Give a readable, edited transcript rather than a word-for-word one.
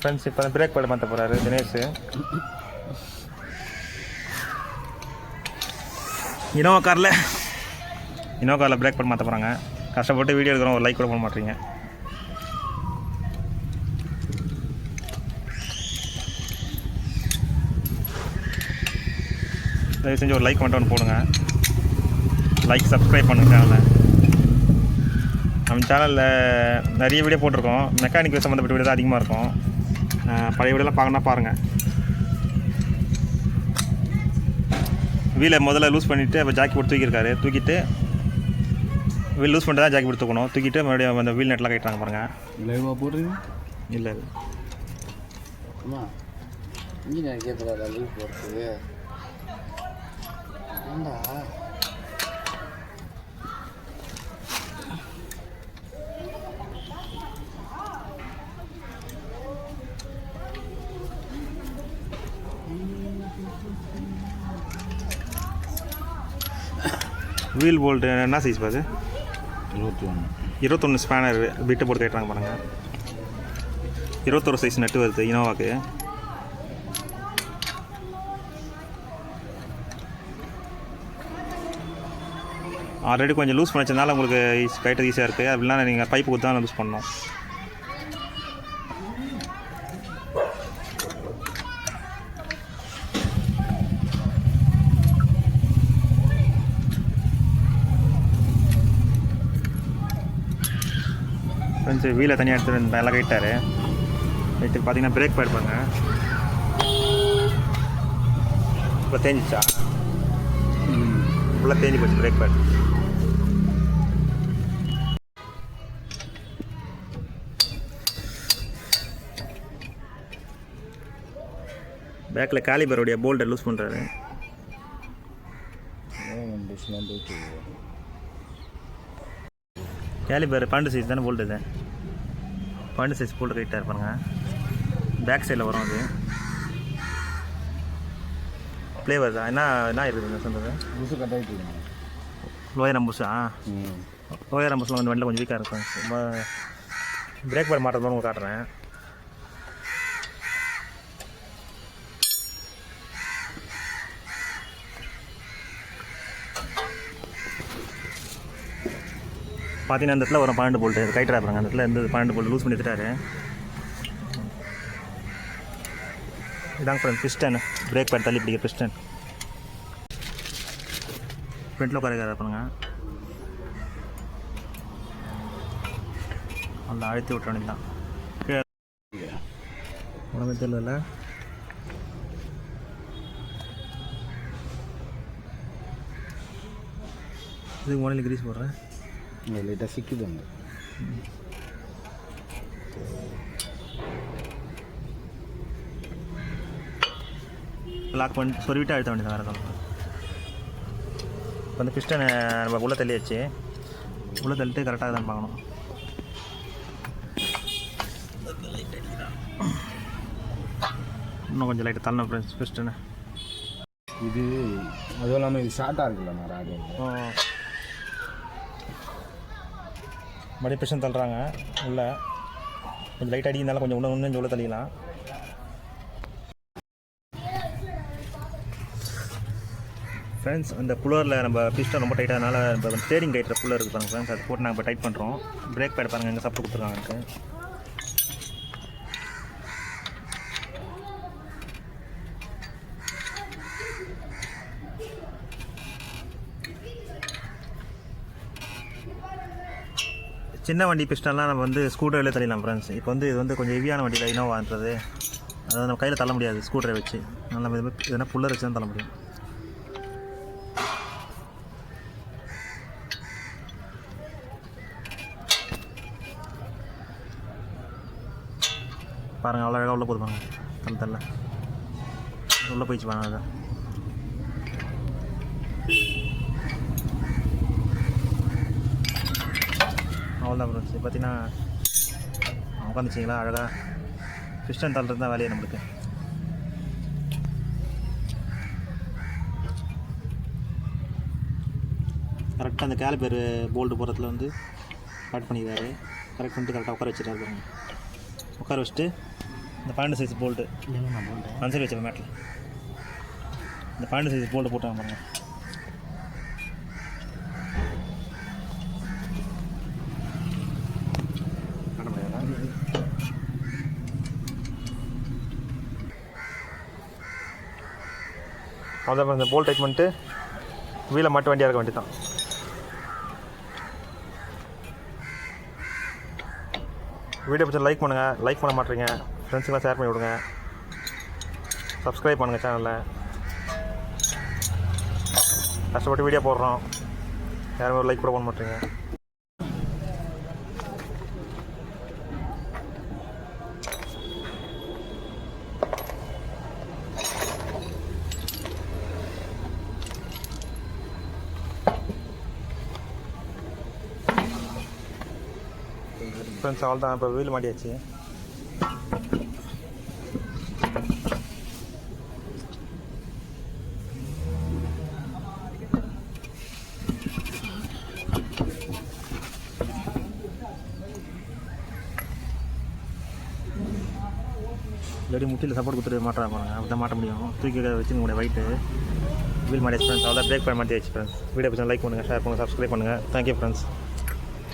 Friends இப்போ break bad மாற்ற போகிறாரு தினேஷ். இனோவா காரில் பிரேக் பேட் மாற்ற போகிறாங்க. கஷ்டப்பட்டு வீடியோ எடுக்கிறோம், ஒரு லைக் கூட பண்ண மாட்டீங்க. தயவு செஞ்சு ஒரு லைக் மட்டும் ஒன்று போடுங்க. லைக் சப்ஸ்கிரைப் பண்ணுங்க சேனலில். நம்ம சேனலில் நிறைய வீடியோ போட்டிருக்கோம். மெக்கானிக் சம்மந்தப்பட்ட வீடியோ தான் அதிகமாக இருக்கும். பழைய வீடியோலாம் பார்க்கணுன்னா பாருங்கள். வீலை முதல்ல லூஸ் பண்ணிவிட்டு அப்போ ஜாக்கி போட்டு தூக்கியிருக்காரு. தூக்கிட்டு வீல் லூஸ் பண்ணிட்டு தான் ஜாக்கி போட்டு தூக்கணும். தூக்கிட்டு மறுபடியும் அந்த வீல் நெட்லாம் கட்டுறாங்க பாருங்கள். லைவாக போடுறீங்க? இல்லை அம்மா இன்ஜினியர் கேட்குறாரு லீவ் போடுறது ஏண்டா? வீல் போல்ட்டு என்ன சைஸ் பாது? 21 ஸ்பேனர் பிட்டு போட்டு கேட்டாங்க பாருங்கள். 21 சைஸ் நட்டு வருது இனோவாக்கு. ஆல்ரெடி கொஞ்சம் லூஸ் பண்ணி வச்சதுனால உங்களுக்கு கைட்டு ஈஸியாக இருக்குது. அப்படின்னா நீங்கள் பைப்பு கொடுத்து தான் லூஸ் பண்ணணும். கொஞ்சம் வீலை தனியாக எடுத்து மேலே கைட்டார். கைட்டு பார்த்தீங்கன்னா பிரேக் பேட் பாருங்க. இப்போ தேஞ்சிச்சா? ஃபுல்லாக தேஞ்சி போச்சு பிரேக் பேட். பேக்கில் காலிபருடைய போல்ட்டை லூஸ் பண்ணுறாரு. கேலிபர் 12 சைஸ் தானே போல்ட்டு. இது 12 சைஸ் போல்ட்டு கைட்டாக இருப்பாங்க. பேக் சைடில் வரும். அது ஃப்ளேவர் தான். என்ன இருக்குது சொல்கிறது? புதுசு கட்டாயிட்டு லோயர் அம்புஸா? லோயர் அம்புஸில் வந்து வண்டியில் கொஞ்சம் வீக்காக இருக்கும். ரொம்ப பிரேக் பேட் மாட்டுறது உங்களுக்கு காட்டுறேன். பார்த்தீங்கன்னா அந்த இடத்துல ஒரு 12 போல்ட்டு கைட்டாக இருப்பாங்க. அந்த இடத்துல இருந்து 12 போல்ட்டு லூஸ் பண்ணி எடுத்துட்டாரு. இதாங்க ஃப்ரெண்ட் பிஸ்டன். பிரேக் பேட் தள்ளி பிடிக்கிற பிஸ்டன். ஃப்ரண்ட்டில் உட்கார பண்ணுங்க. அந்த அழுத்தி விட்டுற வேண்டியதான். உடம்பு தெரியல. இதுக்கு உடனே கிரீஸ் போடுறேன். லைட்டாக சிக்குது. அந்த லாக் பண்ணி சொருவிட்டு அழுத்த வேண்டியதான். வேறு எதாவது இப்போ வந்து பிஸ்டனை நம்ம உள்ளே தள்ளியாச்சு. உள்ளே தள்ளிட்டு கரெக்டாக தான் பார்க்கணும். இன்னும் கொஞ்சம் லைட்டாக தள்ளணும் ஃப்ரெண்ட்ஸ் பிஸ்டனை. இது அதுவும் இல்லாமல் இது ஷார்ட்டாக இருக்குல்ல நான் அது மறுபடியும் பிஸ்டன் தள்ளுறாங்க. உள்ளே கொஞ்சம் லைட் அடிக்கிறதுனால கொஞ்சம் இன்னும் உள்ளே தள்ளிக்கலாம். ஃப்ரெண்ட்ஸ் அந்த புலரில் நம்ம பிஸ்டன் ரொம்ப டைட்டானால இப்போ ஸ்டேரிங் கைட்டில் புல்லர் இருக்குது பாருங்கள் ஃப்ரெண்ட்ஸ். அதை போட்டு நாங்கள் இப்போ டைட் பண்ணுறோம். பிரேக் பேட் பாருங்கள் எங்கே சப்போர்ட் கொடுத்துருக்காங்க. சின்ன வண்டி பிஸ்டன்லாம் நம்ம வந்து ஸ்கூட்டரில் தள்ளிடலாம் ஃப்ரெண்ட்ஸ். இப்போ வந்து இது வந்து கொஞ்சம் ஹெவியான வண்டியில் இனோவான்றது. அதை நம்ம கையில் தள்ள முடியாது ஸ்கூட்டரை வச்சு. நம்ம இது எதனா புல்லர் வச்சு தான் தள்ள முடியும். பாருங்கள் அவ்வளோ அழகாக உள்ளே போது பாருங்கள். தள்ள உள்ளே போயிடுச்சு பாருங்கள். அதை அவ்வளோதான் ஃப்ரெண்ட்ஸ். பார்த்தீங்கன்னா உட்காந்துச்சிங்களா அழகாக பிஸ்டன் தள்ளுறது தான் வேலையை நம்மளுக்கு. கரெக்டாக அந்த கேலிபர் போல்டு போகிறதுல வந்து கட் பண்ணிக்கிறாரு. கரெக்ட் பண்ணிட்டு கரெக்டாக உட்கார வச்சுட்டாரு. உட்கார வச்சுட்டு இந்த 12 சைஸ் போல்ட்டு அந்த சைடு வச்சிருக்கேன் மேட்டில். இந்த 12 சைஸ் போல்ட்டு போட்டாங்க பாருங்க. அதான் இந்த போல்ட் டைட் பண்ணிட்டு வீலை மட்டும் வண்டியாக இருக்க வேண்டியதான். வீடியோ பிடிச்சா லைக் பண்ணுங்கள். லைக் பண்ண மாட்டேறீங்க. ஃப்ரெண்ட்ஸுக்கெலாம் ஷேர் பண்ணி விடுங்க. சப்ஸ்கிரைப் பண்ணுங்கள் சேனலில். கஷ்டப்பட்டு வீடியோ போடுறோம், யாருமே ஒரு லைக் கூட பண்ண மாட்டேறீங்க. ஃப்ரெண்ட்ஸ் அவ்வளோ தான். இப்போ வீல் மாட்டியாச்சு. இல்லாட்டி முட்டியில் சப்போர்ட் கொடுத்துட்டு மாட்டாங்க பாருங்க. அப்படி தான் மாட்ட முடியும். தூக்கி வச்சு உங்களுடைய வெயிட்டு வீல் மாட்டியாச்சு ஃப்ரெண்ட்ஸ். அவ்வளோ பிரேக் பண்ண மாட்டியாச்சு ஃப்ரெண்ட்ஸ். வீடியோ பிடிச்சா லைக் பண்ணுங்கள், ஷேர் பண்ணுங்கள், சப்ஸ்கிரைப் பண்ணுங்கள். Thank you friends.